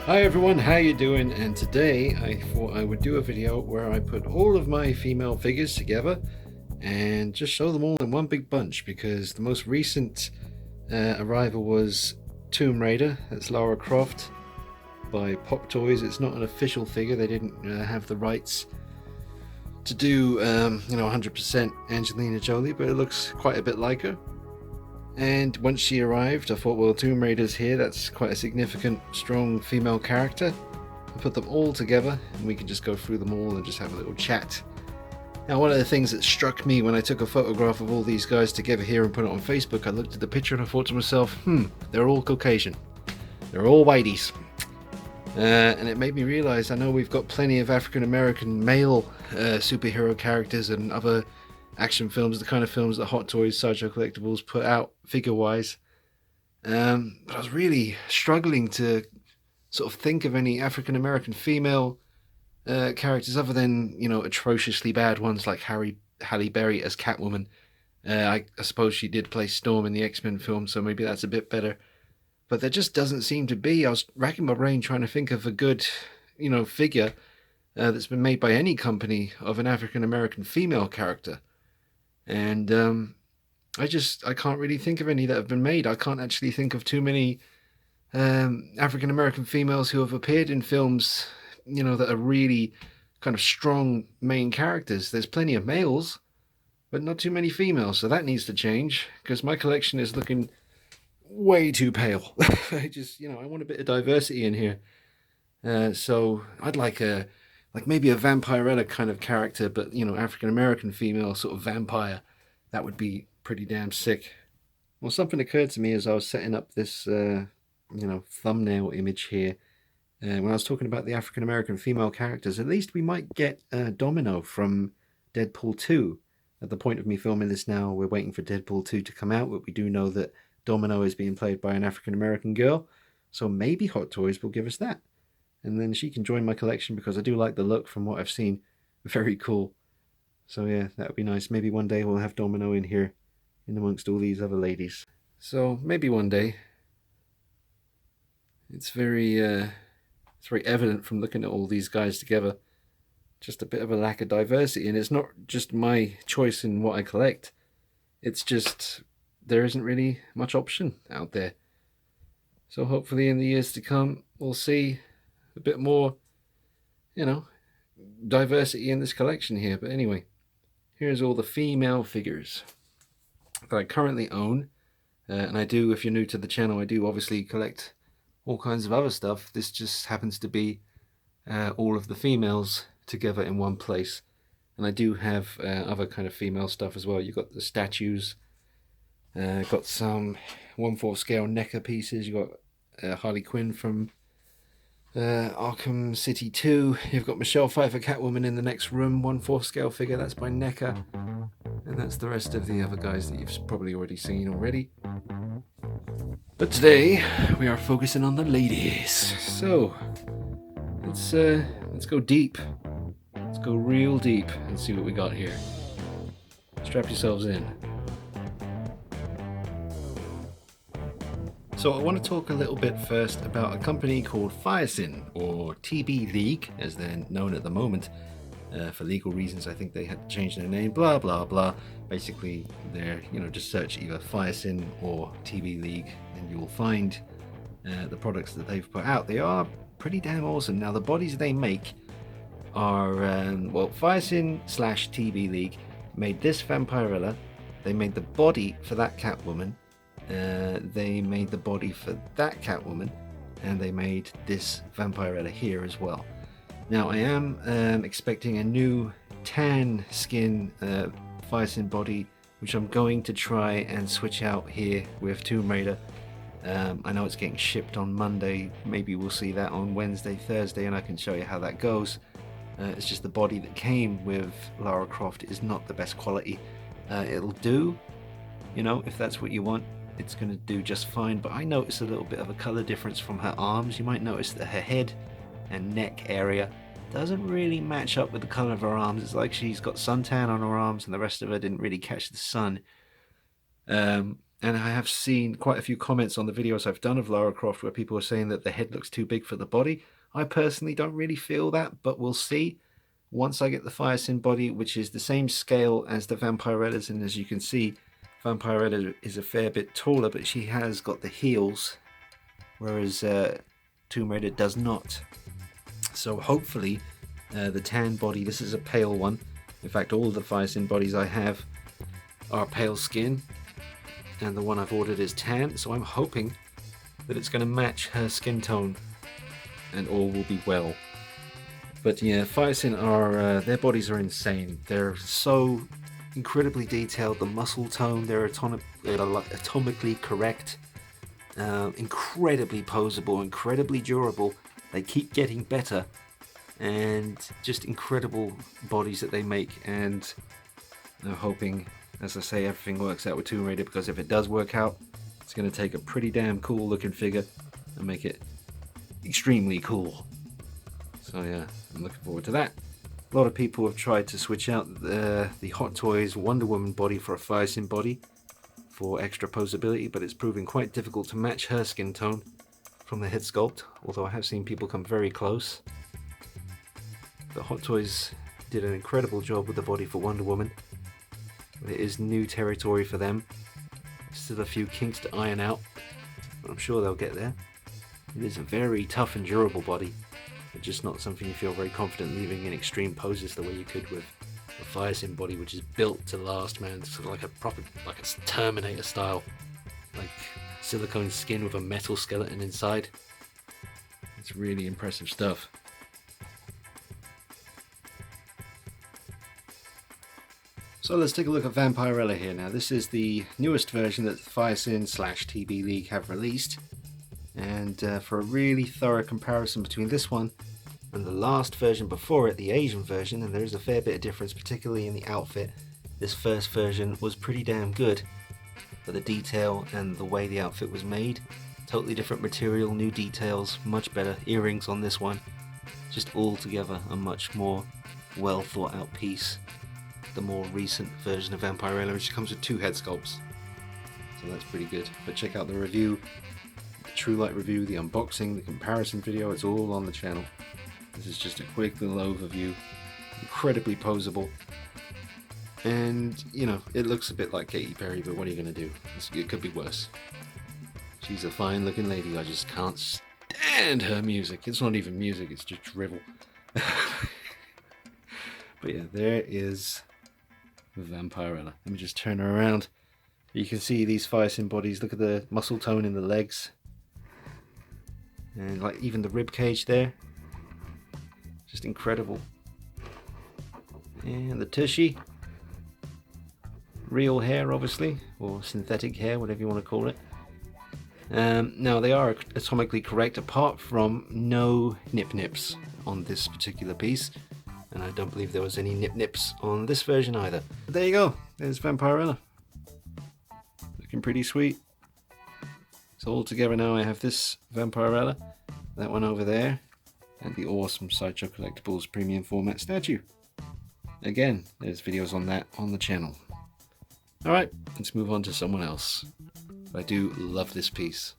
Hi everyone, how you doing? And today I thought I would do a video where I put all of my female figures together and just show them all in one big bunch, because the most recent arrival was Tomb Raider. That's Lara Croft by Pop Toys. It's not an official figure. They didn't have the rights to do 100% Angelina Jolie, but it looks quite a bit like her. And once she arrived, I thought, well, Tomb Raider's here. That's quite a significant, strong female character. I put them all together, and we can just go through them all and just have a little chat. Now, one of the things that struck me when I took a photograph of all these guys together here and put it on Facebook, I looked at the picture and I thought to myself, they're all Caucasian. They're all whiteys. And it made me realize, I know we've got plenty of African-American male superhero characters and other action films, the kind of films that Hot Toys, Sideshow Collectibles put out figure-wise. But I was really struggling to sort of think of any African-American female characters other than, atrociously bad ones like Halle Berry as Catwoman. I suppose she did play Storm in the X-Men film, so maybe that's a bit better. But there just doesn't seem to be. I was racking my brain trying to think of a good, figure that's been made by any company of an African-American female character. And I can't really think of any that have been made. I can't actually think of too many African-American females who have appeared in films, that are really kind of strong main characters. There's plenty of males, but not too many females. So that needs to change, because my collection is looking way too pale. I want a bit of diversity in here. So I'd like maybe a Vampirella kind of character, but African-American female sort of vampire. That would be pretty damn sick. Well, something occurred to me as I was setting up this thumbnail image here. When I was talking about the African-American female characters, at least we might get Domino from Deadpool 2. At the point of me filming this now, we're waiting for Deadpool 2 to come out, but we do know that Domino is being played by an African-American girl, so maybe Hot Toys will give us that. And then she can join my collection, because I do like the look from what I've seen. Very cool. So yeah, that would be nice. Maybe one day we'll have Domino in here, in amongst all these other ladies. So maybe one day. It's very evident from looking at all these guys together, just a bit of a lack of diversity. And it's not just my choice in what I collect. It's just there isn't really much option out there. So hopefully in the years to come, we'll see a bit more, diversity in this collection here. But anyway, here's all the female figures that I currently own. And I do, if you're new to the channel, I do obviously collect all kinds of other stuff. This just happens to be all of the females together in one place. And I do have other kind of female stuff as well. You've got the statues, got some 1/4 scale NECA pieces. You've got Harley Quinn from Arkham City 2. You've got Michelle Pfeiffer Catwoman in the next room, 1/4 scale figure. That's by NECA. And that's the rest of the other guys that you've probably already seen already. But today we are focusing on the ladies. So let's go deep. Let's go real deep and see what we got here. Strap yourselves in. So I want to talk a little bit first about a company called Firesin, or TB League, as they're known at the moment. For legal reasons, I think they had to change their name, blah, blah, blah. Basically, they're, just search either Firesin or TB League, and you will find the products that they've put out. They are pretty damn awesome. Now, the bodies they make are, Firesin / TB League made this Vampirella. They made the body for that Catwoman. They made the body for that Catwoman, and they made this Vampirella here as well. Now I am expecting a new tan skin Firesin body, which I'm going to try and switch out here with Tomb Raider. I know it's getting shipped on Monday. Maybe we'll see that on Wednesday, Thursday, and I can show you how that goes. It's just the body that came with Lara Croft is not the best quality. It'll do, if that's what you want. It's going to do just fine, but I notice a little bit of a color difference from her arms. You might notice that her head and neck area doesn't really match up with the color of her arms. It's like she's got suntan on her arms and the rest of her didn't really catch the sun. And I have seen quite a few comments on the videos I've done of Lara Croft where people are saying that the head looks too big for the body. I personally don't really feel that, but we'll see. Once I get the Firesin body, which is the same scale as the Vampirella's, and as you can see, Vampirella is a fair bit taller, but she has got the heels, whereas Tomb Raider does not. So hopefully the tan body, this is a pale one. In fact, all of the Firesin bodies I have are pale skin, and the one I've ordered is tan, so I'm hoping that it's going to match her skin tone and all will be well. But yeah, Firesin are, their bodies are insane. They're so incredibly detailed. The muscle tone, they're atomically correct, incredibly posable, incredibly durable. They keep getting better, and just incredible bodies that they make. And I'm hoping, as I say, everything works out with Tomb Raider, because if it does work out, it's going to take a pretty damn cool looking figure and make it extremely cool. So yeah, I'm looking forward to that. A lot of people have tried to switch out the Hot Toys Wonder Woman body for a Firesin body for extra posability, but it's proving quite difficult to match her skin tone from the head sculpt, although I have seen people come very close. The Hot Toys did an incredible job with the body for Wonder Woman. It is new territory for them. Still a few kinks to iron out, but I'm sure they'll get there. It is a very tough and durable body, but just not something you feel very confident leaving in extreme poses the way you could with a Firesin body, which is built to last, man. It's sort of like a proper, like a Terminator style, like silicone skin with a metal skeleton inside. It's really impressive stuff. So let's take a look at Vampirella here now. This is the newest version that Firesin/TB League have released. And for a really thorough comparison between this one and the last version before it, the Asian version, and there is a fair bit of difference, particularly in the outfit. This first version was pretty damn good, but the detail and the way the outfit was made, totally different material, new details, much better earrings on this one. Just all together a much more well thought out piece. The more recent version of Vampirella, which comes with 2 head sculpts, so that's pretty good. But check out the review, the True Light review, the unboxing, the comparison video. It's all on the channel. This is just a quick little overview. Incredibly posable, and you know, it looks a bit like Katy Perry, but what are you going to do? It could be worse. She's a fine looking lady. I just can't stand her music. It's not even music, it's just drivel. But yeah, there is Vampirella. Let me just turn her around. You can see these Firesin bodies. Look at the muscle tone in the legs, and like even the rib cage there, just incredible. And the tushy, real hair obviously, or synthetic hair, whatever you want to call it. Now they are atomically correct, apart from no nip nips on this particular piece. And I don't believe there was any nip nips on this version either. But there you go, there's Vampirella. Looking pretty sweet. So all together now I have this Vampirella, that one over there, and the awesome Sideshow Collectibles premium format statue. Again, there's videos on that on the channel. Alright, let's move on to someone else. I do love this piece.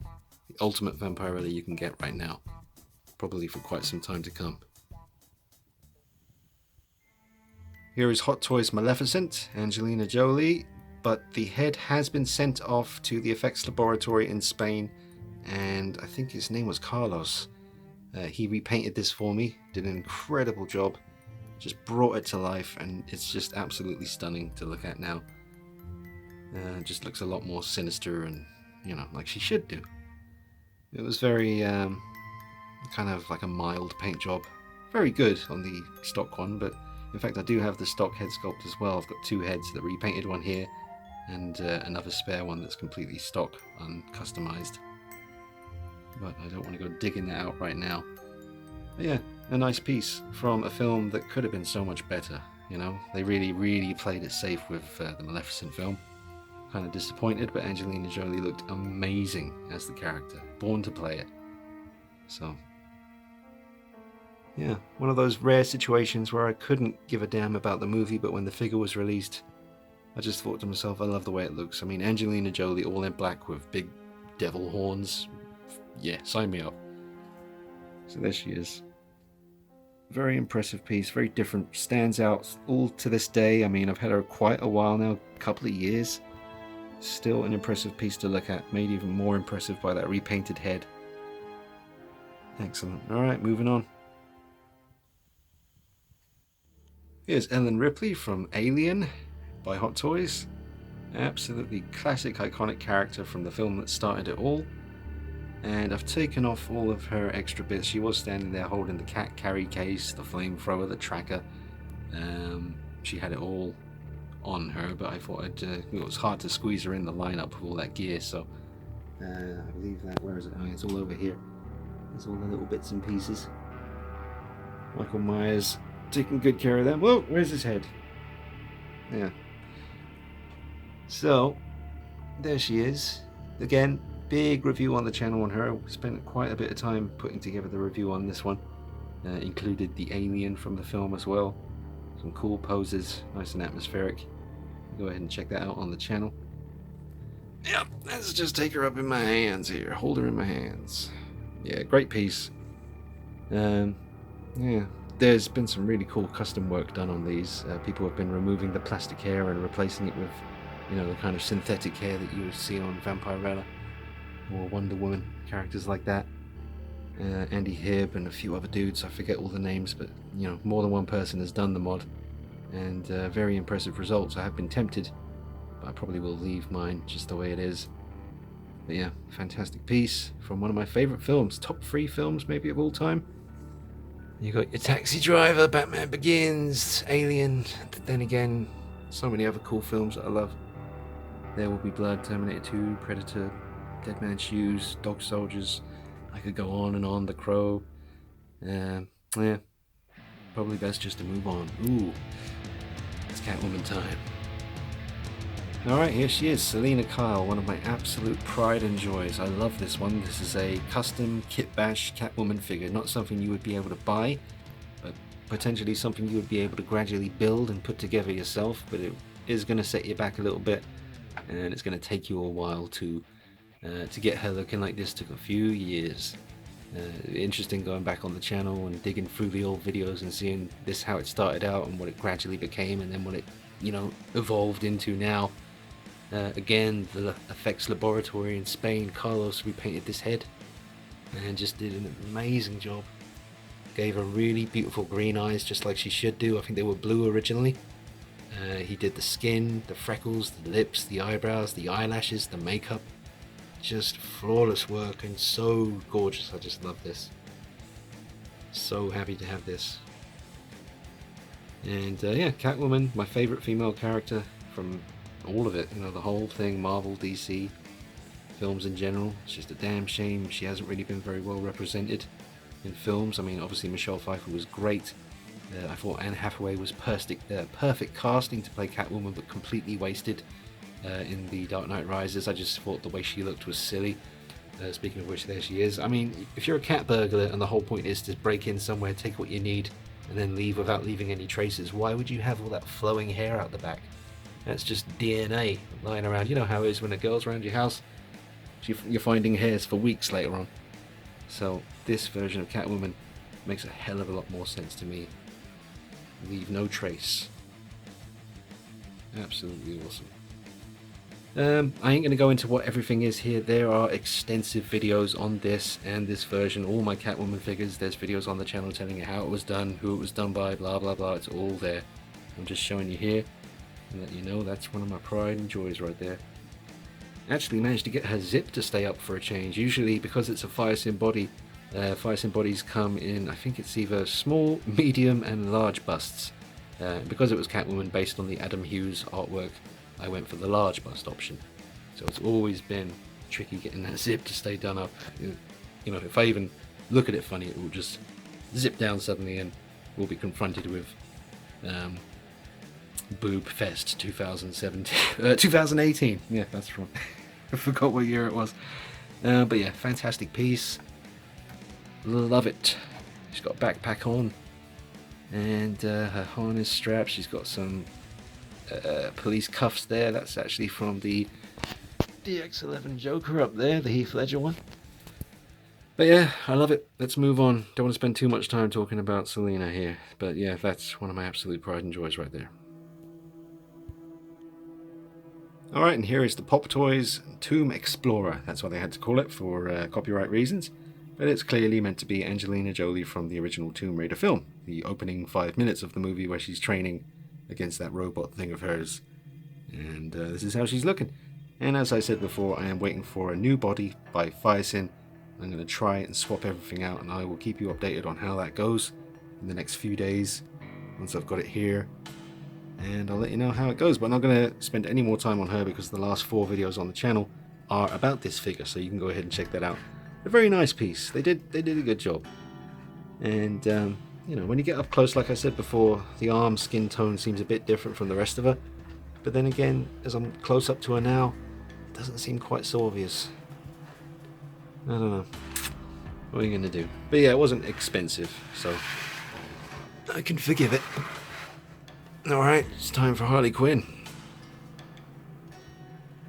The ultimate Vampirella you can get right now. Probably for quite some time to come. Here is Hot Toys Maleficent, Angelina Jolie, but the head has been sent off to the effects laboratory in Spain, and I think his name was Carlos. He repainted this for me, did an incredible job, just brought it to life, and it's just absolutely stunning to look at now. Just looks a lot more sinister and, you know, like she should do. It was very kind of like a mild paint job. Very good on the stock one, but in fact I do have the stock head sculpt as well. I've got 2 heads, the repainted one here and another spare one that's completely stock, uncustomized. But I don't want to go digging that out right now. But yeah, a nice piece from a film that could have been so much better. You know, they really played it safe with the Maleficent film. Kind of disappointed, but Angelina Jolie looked amazing as the character, born to play it. So yeah, one of those rare situations where I couldn't give a damn about the movie, but when the figure was released, I just thought to myself, I love the way it looks. I mean, Angelina Jolie all in black with big devil horns. Yeah, sign me up. So there she is. Very impressive piece, very different, stands out all to this day. I mean, I've had her quite a while now, a couple of years. Still an impressive piece to look at, made even more impressive by that repainted head. Excellent. Alright, moving on. Here's Ellen Ripley from Alien by Hot Toys. Absolutely classic, iconic character from the film that started it all. And I've taken off all of her extra bits. She was standing there holding the cat carry case, the flamethrower, the tracker. She had it all on her, but I thought it was hard to squeeze her in the lineup with all that gear, so I believe that, where is it? Oh, it's all over here. There's all the little bits and pieces. Michael Myers taking good care of them. Whoa, where's his head? Yeah. So, there she is. Again, big review on the channel on her. We spent quite a bit of time putting together the review on this one. Included the alien from the film as well. Some cool poses, nice and atmospheric. Go ahead and check that out on the channel. Yep, let's just take her up in my hands here. Hold her in my hands. Yeah, great piece. Yeah, there's been some really cool custom work done on these. People have been removing the plastic hair and replacing it with, you know, the kind of synthetic hair that you would see on Vampirella or Wonder Woman, characters like that. Andy Hibb and a few other dudes, I forget all the names, but you know, more than one person has done the mod, and very impressive results. I have been tempted, but I probably will leave mine just the way it is. But yeah, fantastic piece from one of my favorite films, top 3 films maybe of all time. You got your Taxi Driver, Batman Begins, Alien, then again, so many other cool films that I love. There Will Be Blood, Terminator 2, Predator, Dead Man's Shoes, Dog Soldiers. I could go on and on, The Crow. Yeah, probably best just to move on. Ooh, it's Catwoman time. Alright, here she is, Selena Kyle, one of my absolute pride and joys. I love this one. This is a custom kit bash Catwoman figure. Not something you would be able to buy, but potentially something you would be able to gradually build and put together yourself. But it is going to set you back a little bit, and it's going to take you a while to get her looking like this. Took a few years. Interesting going back on the channel and digging through the old videos and seeing this, how it started out and what it gradually became, and then what it, you know, evolved into now. Again, the effects laboratory in Spain, Carlos repainted this head and just did an amazing job. Gave her really beautiful green eyes, just like she should do. I think they were blue originally. He did the skin, the freckles, the lips, the eyebrows, the eyelashes, the makeup. Just flawless work and so gorgeous. I just love this. So happy to have this. And yeah, Catwoman, my favorite female character from all of it, you know, the whole thing, Marvel, DC, films in general. It's just a damn shame she hasn't really been very well represented in films. I mean, obviously Michelle Pfeiffer was great. I thought Anne Hathaway was perfect casting to play Catwoman, but completely wasted in The Dark Knight Rises. I just thought the way she looked was silly. Speaking of which, there she is. I mean, if you're a cat burglar and the whole point is to break in somewhere, take what you need, and then leave without leaving any traces, why would you have all that flowing hair out the back? That's just DNA lying around. You know how it is when a girl's around your house. You're finding hairs for weeks later on. So this version of Catwoman makes a hell of a lot more sense to me. Leave no trace. Absolutely awesome. I ain't going to go into what everything is here. There are extensive videos on this and this version. All my Catwoman figures, there's videos on the channel telling you how it was done, who it was done by, blah blah blah. It's all there. I'm just showing you here and let you know that's one of my pride and joys right there. Actually managed to get her zip to stay up for a change. Usually, because it's a Fire Sim body, Fire Sim bodies come in, I think it's either small, medium and large busts. Because it was Catwoman based on the Adam Hughes artwork, I went for the large bust option. So it's always been tricky getting that zip to stay done up. You know, if I even look at it funny, it will just zip down suddenly and we'll be confronted with Boob Fest 2018. Yeah, that's wrong. I forgot what year it was. But yeah, fantastic piece. Love it. She's got a backpack on and her harness strap. She's got some police cuffs there. That's actually from the DX11 Joker up there, the Heath Ledger one. But yeah, I love it. Let's move on. Don't want to spend too much time talking about Selena here. But yeah, that's one of my absolute pride and joys right there. Alright, and here is the Pop Toys Tomb Explorer. That's what they had to call it for copyright reasons. But it's clearly meant to be Angelina Jolie from the original Tomb Raider film. The opening 5 minutes of the movie where she's training against that robot thing of hers. And this is how she's looking. And as I said before, I am waiting for a new body by Firesin. I'm going to try and swap everything out, and I will keep you updated on how that goes in the next few days once I've got it here. And I'll let you know how it goes. But I'm not going to spend any more time on her because the last 4 videos on the channel are about this figure, so you can go ahead and check that out. A very nice piece. They did a good job. And you know, when you get up close, like I said before, the arm skin tone seems a bit different from the rest of her. But then again, as I'm close up to her now, it doesn't seem quite so obvious. I don't know. What are you going to do? But yeah, it wasn't expensive, so I can forgive it. Alright, it's time for Harley Quinn.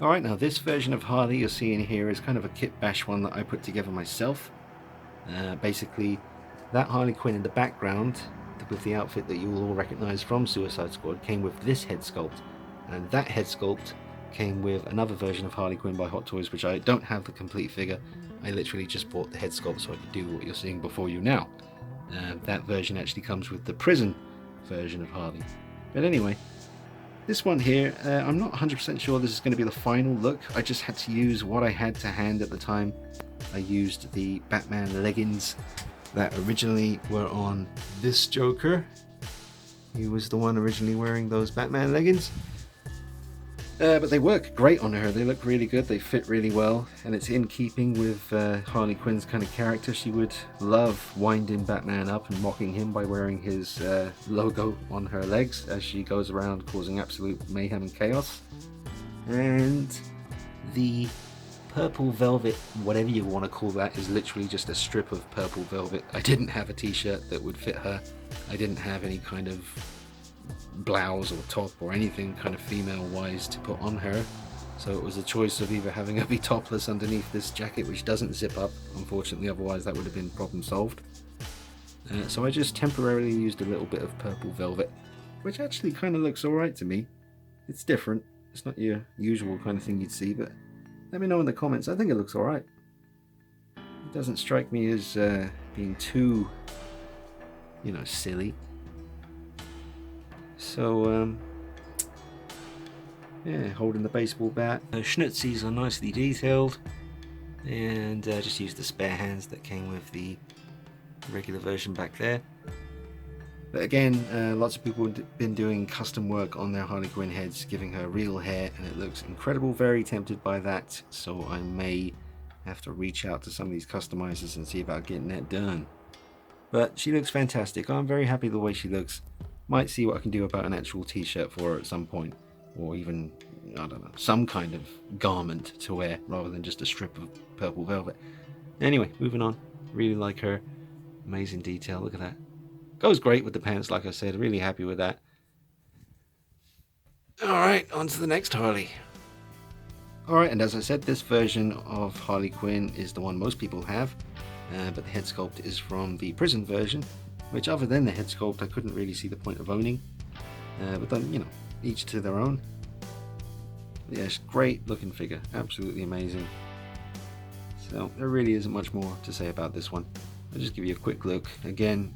Alright, now this version of Harley you're seeing here is kind of a kit bash one that I put together myself. Basically, that Harley Quinn in the background, with the outfit that you will all recognise from Suicide Squad, came with this head sculpt. And that head sculpt came with another version of Harley Quinn by Hot Toys, which I don't have the complete figure. I literally just bought the head sculpt so I could do what you're seeing before you now. That version actually comes with the prison version of Harley. But anyway, this one here, I'm not 100% sure this is going to be the final look. I just had to use what I had to hand at the time. I used the Batman leggings that originally were on this Joker. He was the one originally wearing those Batman leggings. But they work great on her. They look really good. They fit really well. And it's in keeping with Harley Quinn's kind of character. She would love winding Batman up and mocking him by wearing his logo on her legs as she goes around causing absolute mayhem and chaos. And the purple velvet, whatever you want to call that, is literally just a strip of purple velvet. I didn't have a t-shirt that would fit her. I didn't have any kind of blouse or top or anything kind of female wise to put on her, so it was a choice of either having her be topless underneath this jacket, which doesn't zip up unfortunately, otherwise that would have been problem solved. So I just temporarily used a little bit of purple velvet, which actually kind of looks alright to me. It's different, it's not your usual kind of thing you'd see, but let me know in the comments. I think it looks alright. It doesn't strike me as being too, you know, silly. So, yeah, holding the baseball bat. The schnitzies are nicely detailed, and just use the spare hands that came with the regular version back there. But again, lots of people have been doing custom work on their Harley Quinn heads, giving her real hair, and it looks incredible. Very tempted by that, so I may have to reach out to some of these customizers and see about getting that done. But she looks fantastic. I'm very happy the way she looks. Might see what I can do about an actual t-shirt for her at some point, or even, I don't know, some kind of garment to wear rather than just a strip of purple velvet. Anyway, moving on. Really like her. Amazing detail. Look at that. Goes great with the pants, like I said. Really happy with that. Alright, on to the next Harley. Alright, and as I said, this version of Harley Quinn is the one most people have, but the head sculpt is from the prison version, which other than the head sculpt I couldn't really see the point of owning. But then, you know, each to their own. Yes, great looking figure. Absolutely amazing. So there really isn't much more to say about this one. I'll just give you a quick look. Again,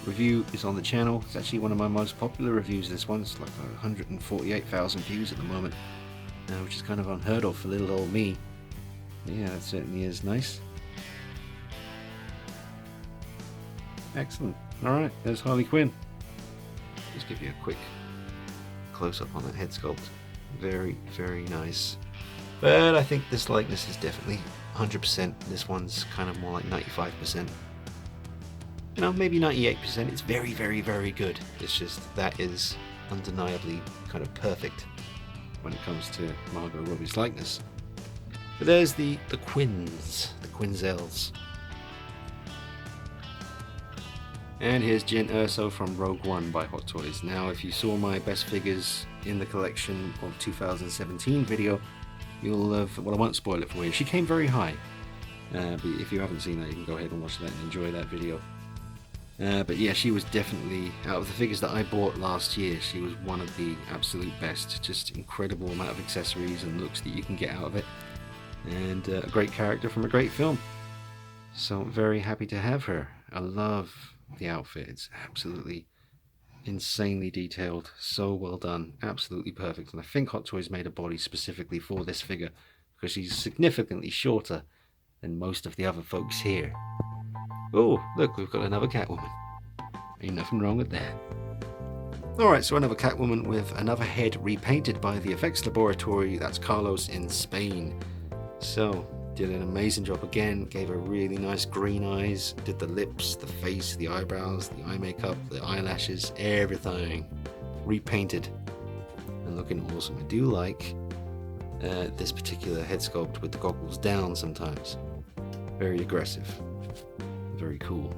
review is on the channel. It's actually one of my most popular reviews, this one. It's like 148,000 views at the moment, which is kind of unheard of for little old me. But yeah, that certainly is nice. Excellent. Alright, there's Harley Quinn. Just give you a quick close-up on that head sculpt. Very, very nice. But I think this likeness is definitely 100%. This one's kind of more like 95%. You know, maybe 98%. It's very, very, very good. It's just that is undeniably kind of perfect when it comes to Margot Robbie's likeness. But there's the Quinns, the Quinzels. And here's Jyn Erso from Rogue One by Hot Toys. Now, if you saw my best figures in the collection of 2017 video, you'll have, well, I won't spoil it for you. She came very high. But if you haven't seen that, you can go ahead and watch that and enjoy that video. But yeah, she was definitely, out of the figures that I bought last year, she was one of the absolute best. Just incredible amount of accessories and looks that you can get out of it. And a great character from a great film. So I'm very happy to have her. I love the outfit. It's absolutely insanely detailed. So well done. Absolutely perfect. And I think Hot Toys made a body specifically for this figure, because she's significantly shorter than most of the other folks here. Oh, look, we've got another Catwoman. Ain't nothing wrong with that. Alright, so another Catwoman with another head repainted by the effects laboratory. That's Carlos in Spain. So, did an amazing job again. Gave her really nice green eyes. Did the lips, the face, the eyebrows, the eye makeup, the eyelashes, everything. Repainted. And looking awesome. I do like this particular head sculpt with the goggles down sometimes. Very aggressive. Very cool.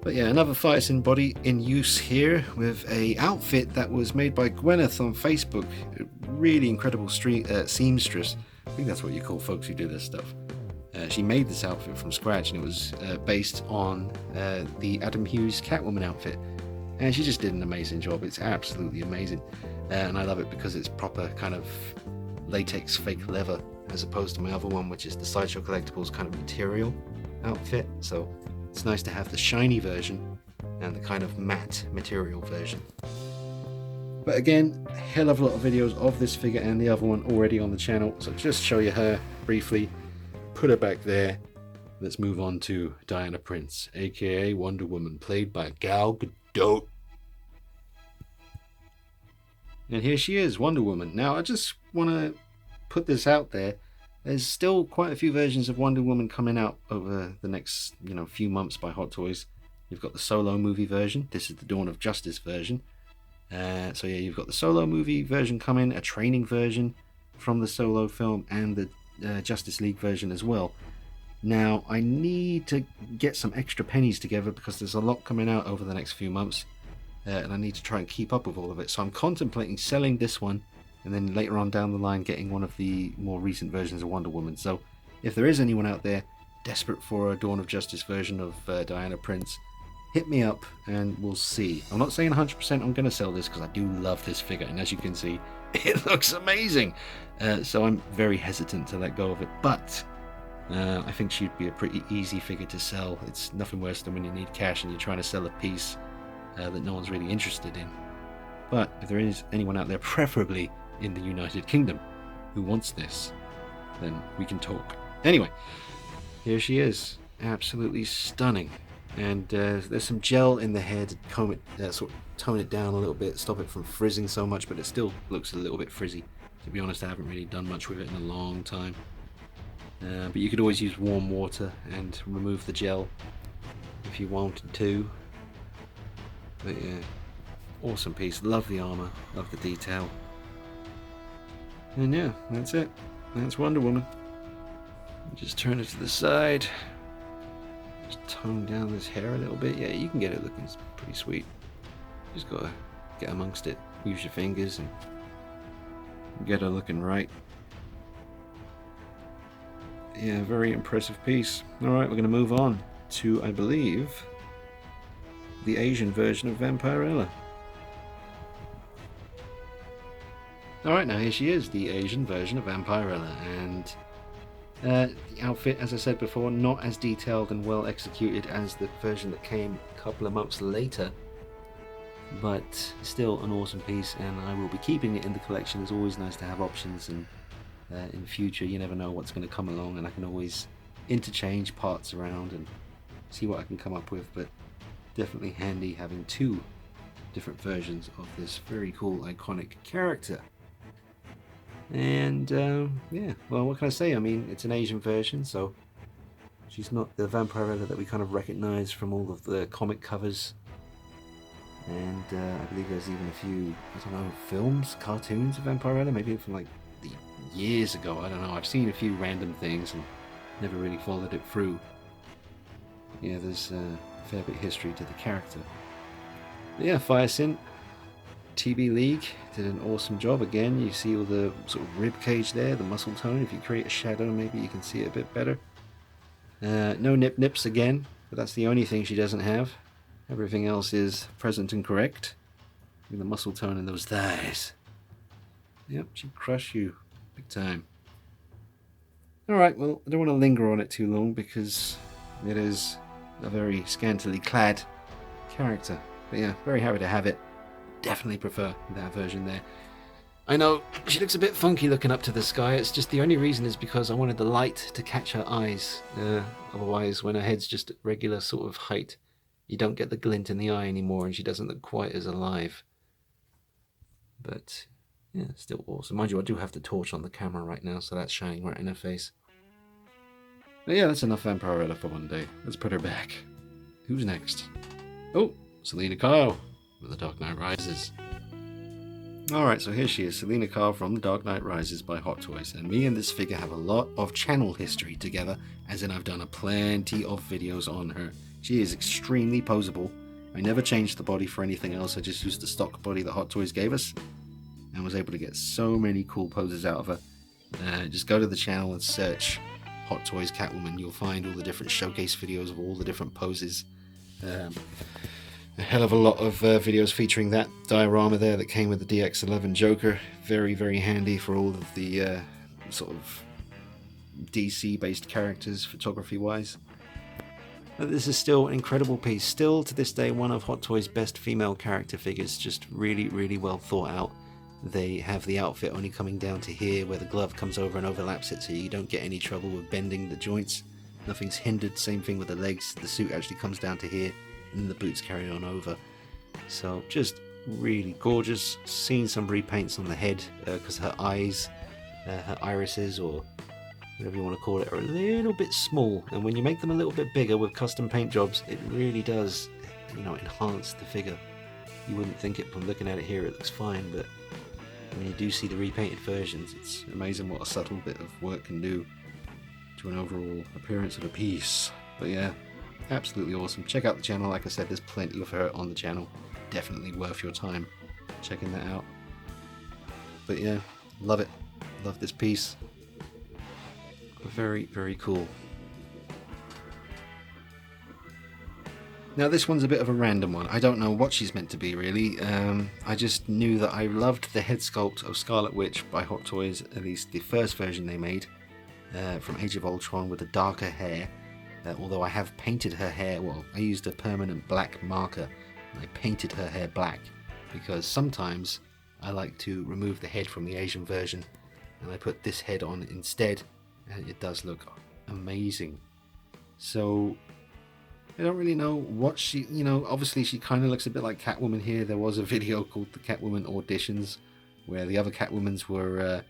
But yeah, another Firesin body in use here with a outfit that was made by Gwyneth on Facebook. A really incredible seamstress. I think that's what you call folks who do this stuff. She made this outfit from scratch, and it was based on the Adam Hughes Catwoman outfit. And she just did an amazing job. It's absolutely amazing. And I love it because it's proper kind of latex fake leather, as opposed to my other one, which is the Sideshow Collectibles kind of material outfit. So it's nice to have the shiny version and the kind of matte material version. But again, a hell of a lot of videos of this figure and the other one already on the channel, so just show you her briefly, put her back there. Let's move on to Diana Prince, aka Wonder Woman, played by Gal Gadot. And here she is, Wonder Woman. Now I just want to put this out there. There's still quite a few versions of Wonder Woman coming out over the next, few months by Hot Toys. You've got the solo movie version. This is the Dawn of Justice version. So yeah, you've got the solo movie version coming, a training version from the solo film, and the Justice League version as well. Now, I need to get some extra pennies together because there's a lot coming out over the next few months, and I need to try and keep up with all of it. So I'm contemplating selling this one, and then later on down the line getting one of the more recent versions of Wonder Woman. So if there is anyone out there desperate for a Dawn of Justice version of Diana Prince, hit me up and we'll see. I'm not saying 100% I'm going to sell this because I do love this figure, and as you can see, it looks amazing. So I'm very hesitant to let go of it, but I think she'd be a pretty easy figure to sell. It's nothing worse than when you need cash and you're trying to sell a piece that no one's really interested in. But if there is anyone out there, preferably in the United Kingdom, who wants this, then we can talk. Anyway, here she is, absolutely stunning. And there's some gel in the hair to comb it, sort of tone it down a little bit, stop it from frizzing so much, but it still looks a little bit frizzy. To be honest, I haven't really done much with it in a long time. But you could always use warm water and remove the gel if you wanted to. But yeah, awesome piece. Love the armor, love the detail. And yeah, that's it. That's Wonder Woman. Just turn it to the side. Just tone down this hair a little bit. Yeah, you can get it looking pretty sweet. Just gotta get amongst it. Use your fingers and get her looking right. Yeah, very impressive piece. Alright, we're gonna move on to, I believe, the Asian version of Vampirella. Alright, now here she is, the Asian version of Vampirella, and the outfit, as I said before, not as detailed and well executed as the version that came a couple of months later, but still an awesome piece, and I will be keeping it in the collection. It's always nice to have options, and in future you never know what's going to come along, and I can always interchange parts around and see what I can come up with. But definitely handy having two different versions of this very cool iconic character. And yeah, well, what can I say? I mean, it's an Asian version, so she's not the Vampirella that we kind of recognize from all of the comic covers. And I believe there's even a few, I don't know, films, cartoons of Vampirella, maybe from like the years ago. I don't know. I've seen a few random things and never really followed it through. Yeah, there's a fair bit of history to the character. But yeah, Firesin, TB League did an awesome job. Again, you see all the sort of rib cage there, the muscle tone. If you create a shadow, maybe you can see it a bit better. No nip nips again, but that's the only thing she doesn't have. Everything else is present and correct. Look at the muscle tone in those thighs. Yep, she'd crush you big time. Alright, well, I don't want to linger on it too long because it is a very scantily clad character. But yeah, very happy to have it. Definitely prefer that version there. I know she looks a bit funky looking up to the sky. It's just the only reason is because I wanted the light to catch her eyes. Otherwise, when her head's just at regular sort of height, you don't get the glint in the eye anymore, and she doesn't look quite as alive. But yeah, still awesome. Mind you, I do have the torch on the camera right now, so that's shining right in her face. But yeah, that's enough Vampirella for one day. Let's put her back. Who's next? Oh, Selena Kyle with The Dark Knight Rises. Alright, so here she is, Selena Kyle from The Dark Knight Rises by Hot Toys. And me and this figure have a lot of channel history together, as in I've done plenty of videos on her. She is extremely poseable. I never changed the body for anything else, I just used the stock body that Hot Toys gave us, and was able to get so many cool poses out of her. Just go to the channel and search Hot Toys Catwoman. You'll find all the different showcase videos of all the different poses. A hell of a lot of videos featuring that diorama there that came with the DX11 Joker. Very, very handy for all of the sort of DC-based characters, photography-wise. But this is still an incredible piece. Still, to this day, one of Hot Toys' best female character figures. Just really, really well thought out. They have the outfit only coming down to here, where the glove comes over and overlaps it, so you don't get any trouble with bending the joints. Nothing's hindered. Same thing with the legs. The suit actually comes down to here, and the boots carry on over. So just really gorgeous. Seen some repaints on the head because her eyes, her irises, or whatever you want to call it, are a little bit small, and when you make them a little bit bigger with custom paint jobs, it really does, enhance the figure. You wouldn't think it from looking at it here. It looks fine, but when you do see the repainted versions, it's amazing what a subtle bit of work can do to an overall appearance of a piece. But yeah, absolutely awesome. Check out the channel. Like I said, there's plenty of her on the channel. Definitely worth your time checking that out. But yeah, love it. Love this piece. Very, very cool. Now this one's a bit of a random one. I don't know what she's meant to be really. I just knew that I loved the head sculpt of Scarlet Witch by Hot Toys, at least the first version they made from Age of Ultron with the darker hair. Although I have painted her hair, well, I used a permanent black marker and I painted her hair black because sometimes I like to remove the head from the Asian version and I put this head on instead, and it does look amazing. So I don't really know what she, obviously she kind of looks a bit like Catwoman here. There was a video called the Catwoman Auditions where the other Catwomans were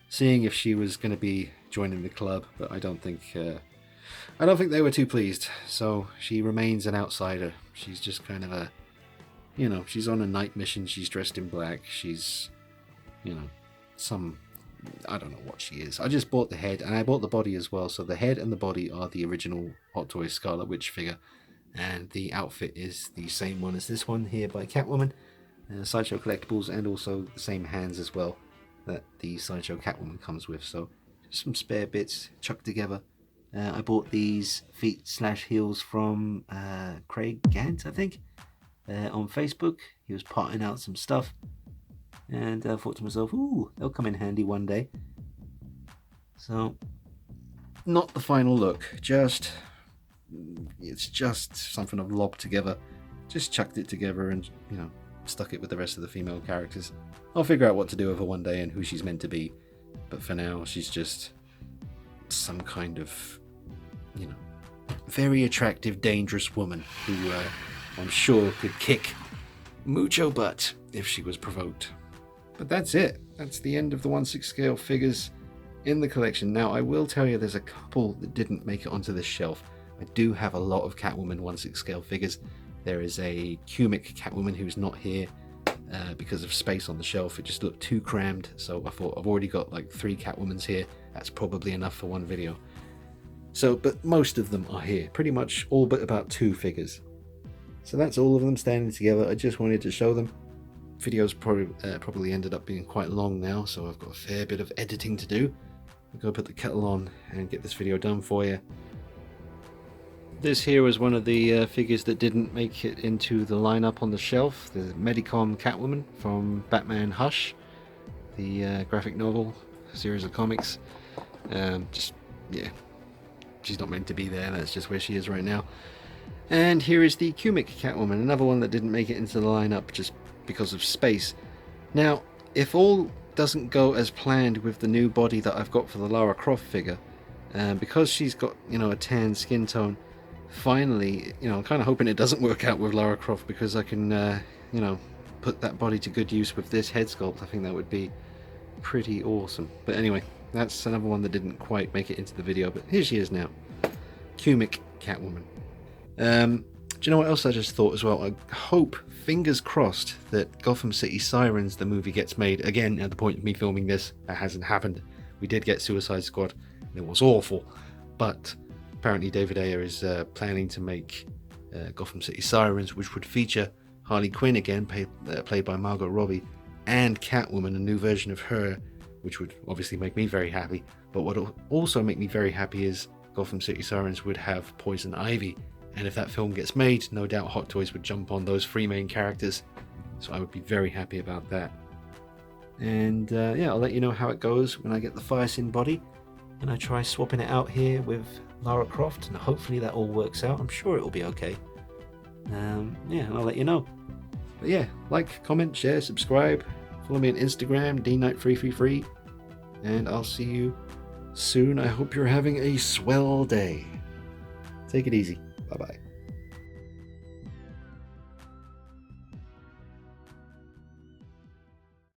seeing if she was going to be joining the club, but I don't think they were too pleased. So she remains an outsider. She's just kind of a, she's on a night mission. She's dressed in black. She's, I don't know what she is. I just bought the head and I bought the body as well. So the head and the body are the original Hot Toys Scarlet Witch figure. And the outfit is the same one as this one here by Catwoman. Sideshow Collectibles, and also the same hands as well that the Sideshow Catwoman comes with. So just some spare bits chucked together. I bought these feet/heels from Craig Gant, I think, on Facebook. He was potting out some stuff. And I thought to myself, ooh, they'll come in handy one day. So, not the final look. It's just something I've lobbed together. Just chucked it together and, stuck it with the rest of the female characters. I'll figure out what to do with her one day and who she's meant to be. But for now, she's just some kind of, very attractive, dangerous woman who I'm sure could kick mucho butt if she was provoked. But that's it. That's the end of the 1/6 scale figures in the collection. Now, I will tell you there's a couple that didn't make it onto this shelf. I do have a lot of Catwoman 1/6 scale figures. There is a Cumic Catwoman who's not here because of space on the shelf. It just looked too crammed, so I thought I've already got like 3 Catwomans here. That's probably enough for one video. So, but most of them are here. Pretty much all but about 2 figures. So that's all of them standing together. I just wanted to show them. video's probably ended up being quite long now, so I've got a fair bit of editing to do. I'll go put the kettle on and get this video done for you. This here was one of the figures that didn't make it into the lineup on the shelf, the Medicom Catwoman from Batman Hush, the graphic novel series of comics. Yeah, she's not meant to be there, that's just where she is right now. And here is the Akuma Catwoman, another one that didn't make it into the lineup just because of space. Now, if all doesn't go as planned with the new body that I've got for the Lara Croft figure, because she's got, you know, a tan skin tone, finally, you know, I'm kind of hoping it doesn't work out with Lara Croft, because I can, you know, put that body to good use with this head sculpt. I think that would be pretty awesome. But anyway, that's another one that didn't quite make it into the video, but here she is now. Akuma Catwoman. Do you know what else I just thought as well? I hope, fingers crossed, that Gotham City Sirens, the movie, gets made. Again, at the point of me filming this, that hasn't happened. We did get Suicide Squad, and it was awful. But apparently David Ayer is planning to make Gotham City Sirens, which would feature Harley Quinn again, played by Margot Robbie, and Catwoman, a new version of her, which would obviously make me very happy. But what will also make me very happy is Gotham City Sirens would have Poison Ivy. And if that film gets made, no doubt Hot Toys would jump on those 3 main characters. So I would be very happy about that. And yeah, I'll let you know how it goes when I get the Firesin body. And I try swapping it out here with Lara Croft. And hopefully that all works out. I'm sure it will be okay. Yeah, and I'll let you know. But yeah, like, comment, share, subscribe. Follow me on Instagram, dknight333. And I'll see you soon. I hope you're having a swell day. Take it easy. Bye-bye.